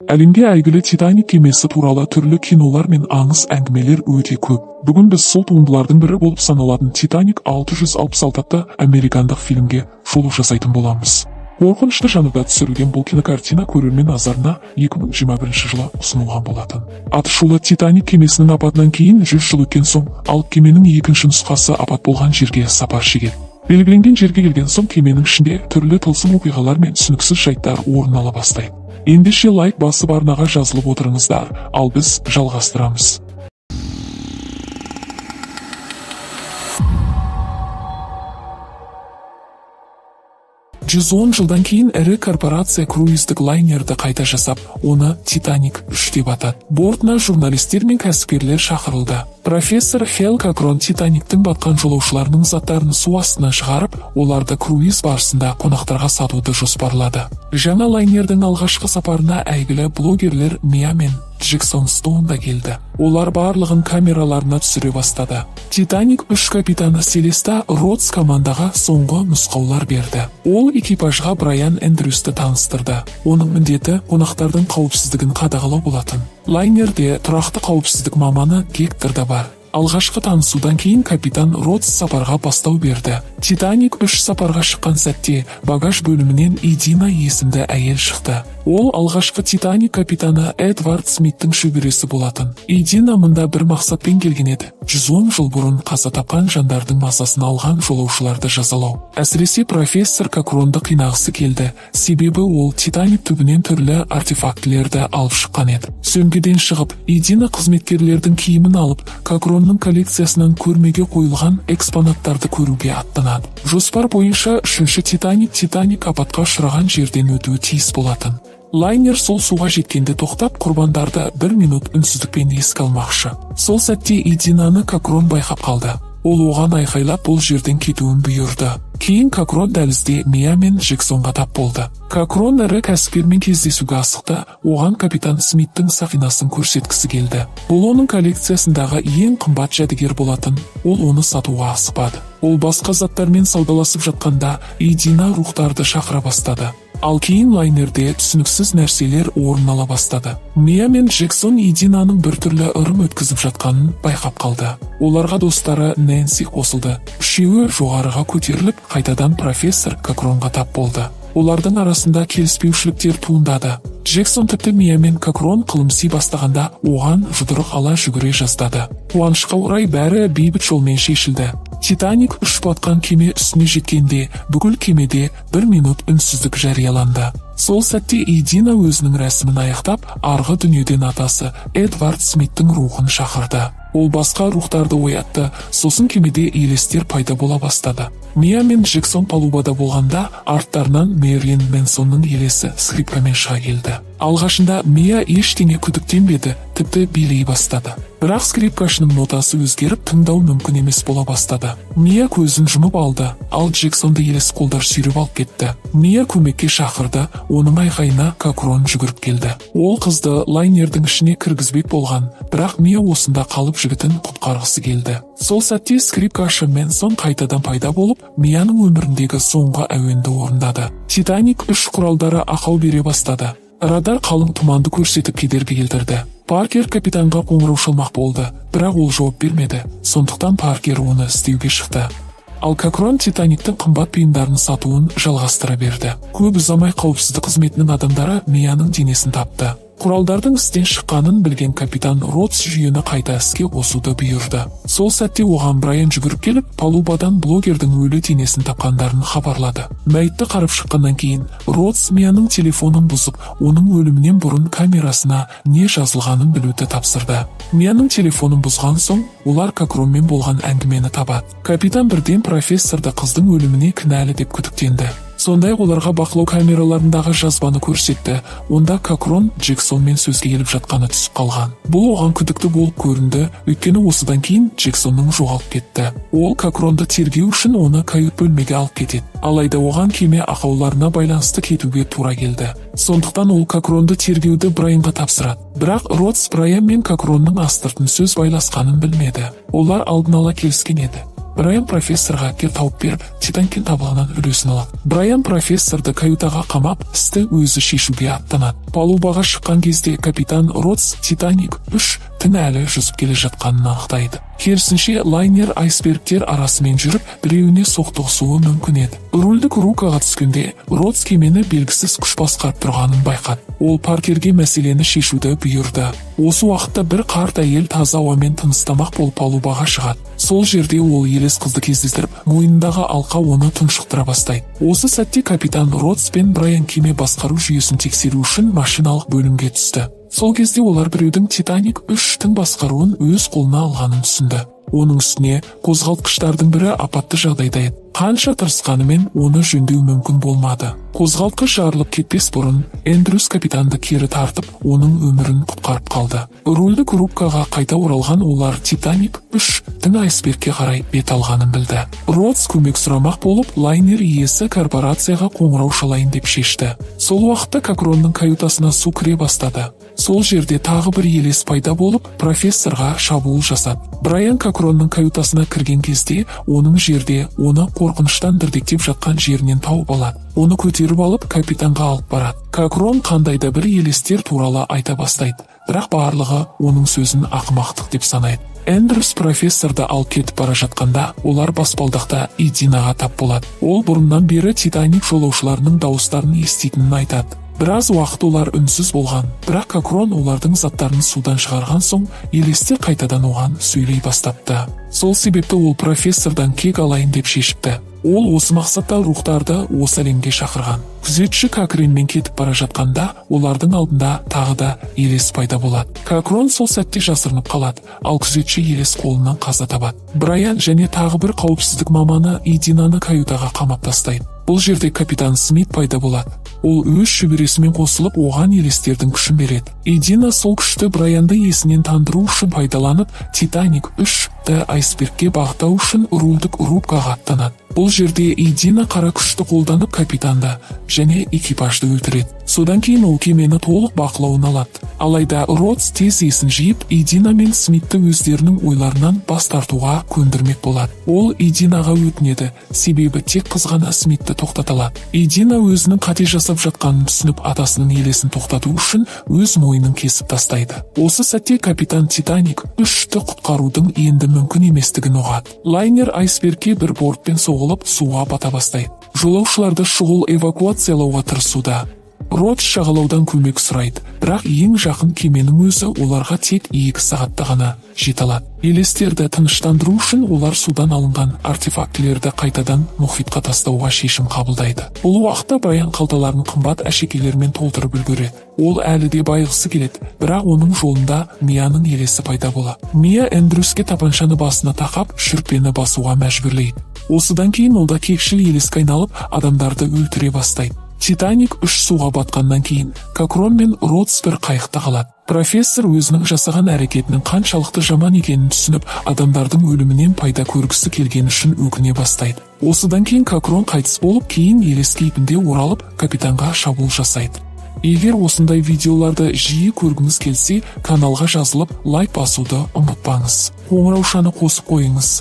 Әлемге әйгілі Титаник кемесі туралы түрлі кинолар мен аңыз әңгімелер өте көп. Бүгін біз сол туындылардың бірі болып саналатын Титаник 666 атты американдық фильмге шолу жасайтын боламыз. Қорқынышты жанрда түсірілген бұл кинокартина көрермен назарына 2021 жылы ұсынылған болатын. Атышулы Титаник кемесінің апатынан кейін 100 жыл өткен соң, ал кеменің екінші нұсқасы апат болған жерге сапар шегеді. Белгіленген жерге келген соң кеменің ішінде түрлі тылсым оқиғалар мен түсініксіз жайттар орын ала бастайды. Ендеше лайк басып арнаға жазылып отырыңыздар, ал біз жалғастырамыз. 110 жылдан кейін ірі корпорация круиздік лайнерді қайта жасап, оны Титаник 3 деп атады. Бортына журналистер мен кәсіпкерлер шақырылды. Профессор Хэл Кокрон Титаниктің батқан жолаушыларының заттарын су астынан шығарып, оларды круиз барысында қонақтарға сатуды жоспарлады. Жаңа лайнердің алғашқы сапарына әйгілі блогерлер Мия мен Джексон Стоун да келді. Олар барлығын камераларына түсіре бастады. Титаник 3 капитаны Селеста Родс командаға соңғы нұсқаулар берді. Ол экипажға Брайан Эндрюсті таныстырды. Оның міндеті қонақтардың қауіпсіздігін қадағалау болатын. Лайнерде тұрақты қауіпсіздік маманы Гектор да бар. Алғашқы танысудан кейін капитан Родс сапарға бастау берді. Титаник 3 сапарға шыққан сәтте багаж бөлімінен Идина есімді әйел шықты. Ол алғашқы Титаник капитаны Эдвард Смиттің шөбересі болатын. Идина мұнда бір мақсатпен келген еді. 110 жыл бұрын қаза тапқан жандардың мазасын алған жолаушыларды жазалау. Әсіресе профессор Кокронды қинағысы келді. Себебі ол Титаник түбінен түрлі артефактілерді алып шыққан еді. Сөмкеден шығып, Идина қызметкерлердің киімін алып, Кокронның коллекциясынан көрмеге қойылған экспонаттарды көруге аттанады. Жоспар бойынша 3-ші Титаник апатқа ұшыраған жерден өтуі тиіс болатын. Лайнер сол суға жеткенде тоқтап, құрбандарды 1 минут үнсіздікпен еске алмақшы. Сол сәтте Идинаны Кокрон байқап қалды. Ол оған айқайлап бұл жерден кетуін бұйырды. Кейін Кокрон дәлізде Мия мен Джексонға тап болды. Кокрон ірі кәсіпкермен кездесуге асықты, оған капитан Смиттің сақинасын көрсеткісі келді. Бұл оның коллекциясындағы ең қымбат жәдігер болатын, ол оны сатуға асықпады. Ол басқа заттармен саудаласып жатқанда Идина рухтарды шақыра бастады. Ал кейін лайнерде түсініксіз нәрселер орын ала бастады. Мия мен Джексон Идинаның біртүрлі ырым өткізіп жатқанын байқап қалды. Оларға достары Нэнси қосылды. Үшеуі жоғарыға көтеріліп, қайтадан профессор Кокронға тап болды. Олардың арасында келіспеушіліктер туындады. Джексон тіпті Мия мен Кокрон қылымси бастағанда оған жұдырық ала жүгіре жаздады. Қуанышқа орай бәрі бейбіт жолмен шешілді. Титаник 3 батқан кеме үстіне жеткенде бүкіл кемеде 1 минут үнсіздік жарияланды. Сол сәтте Идина өзінің рәсімін аяқтап, арғы дүниеден атасы Эдвард Смиттің рухын шақырды. Ол басқа рухтарды оятты, сосын кемеде елестер пайда бола бастады. Мия мен Джексон палубада болғанда, арттарынан Мэрилин Мэнсонның елесі скрипкамен шыға келді. Алғашында Мия ештеңе күдіктенбеді, тіпті билей бастады. Бірақ скрипкашының нотасы өзгеріп, тыңдау мүмкін емес бола бастады. Мия көзін жұмып алды, ал Джексонды елес қолдар сүйреп алып кетті. Мия көмекке шақырды, оның айғайына Кокрон жүгіріп келді. Ол қызды лайнердің ішіне кіргізбек болған, бірақ Мия осында қалып жігітін құтқарғысы келді. Сол сәтте скрипкашы Мэнсон қайтадан пайда болып, Мияның өміріндегі соңғы әуенді орындады. Титаник 3 құралдары ақау бере бастады. Радар қалың тұманды көрсетіп кедергі келтірді. Паркер капитанға қоңырау шалмақ болды, бірақ ол жауап бермеді. Сондықтан Паркер оны іздеуге шықты. Ал Кокрон Титаниктің қымбат бұйымдарын сатуын жалғастыра берді. Көп ұзамай қауіпсіздік қызметінің адамдары Мияның денесін тапты. Құралдардың істен шыққанын білген капитан Родс жүйені қайта іске қосуды бұйырды. Сол сәтте оған Брайан жүгіріп келіп, палубадан блогердің өлі денесін тапқандарын хабарлады. Мәйітті қарап шыққаннан кейін Родс Мияның телефонын бұзып, оның өлімінен бұрын камерасына не жазылғанын білуді тапсырды. Мияның телефонын бұзған соң, олар Кокронмен болған әңгімені табады. Капитан бірден профессорды қыздың өліміне кінәлі деп күдіктенді. Сондай оларға бақылау камераларындағы жазбаны көрсетті. Онда Кокрон Джексонмен сөзге келіп жатқаны түсіп қалған. Бұл оған күдікті болып көрінді, өйткені осыдан кейін Джексонның жоғалып кетті. Ол Кокронды тергеу үшін оны кают бөлмеге алып кетеді. Алайда оған кеме ақауларына байланысты кетуге тура келді. Сондықтан ол Кокронды тергеуді Брайанға тапсырады. Бірақ Родс Брайан мен Кокронның астыртын сөз байласқанын білмеді. Олар алдын ала келіскен еді. Брайан профессорға кер тауып беріп, Титаниктен табылған үлесін алады. Брайан профессорды каютаға қамап, істі өзі шешуге аттанады. Палубаға шыққан кезде капитан Родс Титаник 3 түн әлі жүзіп келе жатқанын анықтайды. Керісінше лайнер айсбергтер арасымен жүріп, біреуіне соқтығысуы мүмкін еді. Рульдік рукаға түскенде Родс кемені белгісіз күш басқарып тұрғанын байқады. Ол Паркерге мәселені шешуді бұйырды. Осы уақытта бір қарт әйел таза ауамен тыныстамақ болып палубаға шығады. Сол жерде ол елес қызды кездестіріп, мойнындағы алқа оны тұншықтыра бастайды. Осы сәтте капитан Родс пен Брайан кеме басқару жүйесін тексеру үшін машиналық бөлімге түсті. Сол кезде олар біреудің Титаник 3-тің басқаруын өз қолына алғанын түсінді. Оның үстіне қозғалтқыштардың бірі апатты жағдайда еді. Қанша тырысқанымен оны жөндеу мүмкін болмады. Қозғалтқыш жарылып кетпес бұрын Эндрюс капитанды кері тартып, оның өмірін құтқарып қалды. Рульдік рубкаға қайта оралған олар Титаник 3-тің айсбергке қарай бет алғанын білді. Родс көмек сұрамақ болып, лайнер иесі корпорацияға қоңырау шалайын деп шешті. Сол уақытта Кокронның каютасына су кіре бастады. Сол жерде тағы бір елес пайда болып, профессорға шабуыл жасады. Брайан Кокронның каютасына кірген кезде, оның жерде оны қорқыныштан дірдектеп жатқан жерінен тауып алады. Оны көтеріп алып, капитанға алып барады. Кокрон қандайда бір елестер туралы айта бастайды, бірақ барлығы оның сөзін ақымақтық деп санайды. Эндрюс профессорды алып кетіп бара жатқанда, олар баспалдақта Идинаға тап болады. Ол бұрыннан бері Титаник жолаушыларының дауыстарын еститінін айтады. Біраз уақыт олар үнсіз болған, бірақ Кокрон олардың заттарын судан шығарған соң, елестер қайтадан оған сөйлей бастапты. Сол себепті ол профессордан кек алайын деп шешіпті. Ол осы мақсатта рухтарды осы әлемге шақырған. Күзетші Кокренмен кетіп бара жатқанда, олардың алдында тағы да елес пайда болады. Кокрон сол сәтте жасырынып қалады, ал күзетші елес қолынан қаза табады. Брайан және тағы бір қауіпсіздік маманы Идинаны каютаға қамап тастайды. Бұл жерде капитан Смит пайда болады. Ол өз шөбересімен қосылып, оған елестердің күшін береді. Идина сол күшті Брайанды есінен тандыру үшін пайдаланып, Титаник 3-ті айсбергке бағыттау үшін рульдік рубкаға аттанады. Бұл жерде Идина қара күшті қолданып капитанды және экипажды өлтіреді. Содан кейін ол кемені толық бақылауына алады. Алайда Родс тез есін жиып, Идина мен Смитті өздерінің ойларынан бас тартуға көндірмек болады. Ол Идинаға өтінеді, себебі тек қыз ғана Смитті тоқтата алады. Идина өзінің қате жасап жатқанын түсініп, атасының елесін тоқтату үшін өз мойнын кесіп тастайды. Осы сәтте капитан Титаник 3-ті құтқарудың енді мүмкін еместігін ұғады. Лайнер айсбергке бір бортпен соғылып, суға бата бастайды. Жолаушыларды шұғыл эвакуациялауға тырысуда. Родс жағалаудан көмек сұрайды, бірақ ең жақын кеменің өзі оларға тек 2 сағатта ғана жете алады. Елестерді тыныштандыру үшін олар судан алынған артефактілерді қайтадан мұхитқа тастауға шешім қабылдайды. Бұл уақытта Брайан қалталарын қымбат әшекейлермен толтырып үлгереді. Ол әлі де байғысы келеді, бірақ оның жолында Мияның елесі пайда болады. Мия Эндрюске тапаншаны басына тақап, шүрпені басуға мәжбүрлейді. Осыдан кейін ол да кекшіл елеске айналып, адамдарды өлтіре бастайды. Титаник 3 суға батқаннан кейін Кокрон мен Родс бір қайықта қалады. Профессор өзінің жасаған әрекетінің қаншалықты жаман екенін түсініп, адамдардың өлімінен пайда көргісі келгені үшін өкіне бастайды. Осыдан кейін Кокрон қайтыс болып, кейін елес кейпінде оралып, капитанға шабуыл жасайды. Егер осындай видеоларды жиі көргіңіз келсе, каналға жазылып, лайк басуды ұмытпаңыз. Қоңыраушаны қосып қойыңыз.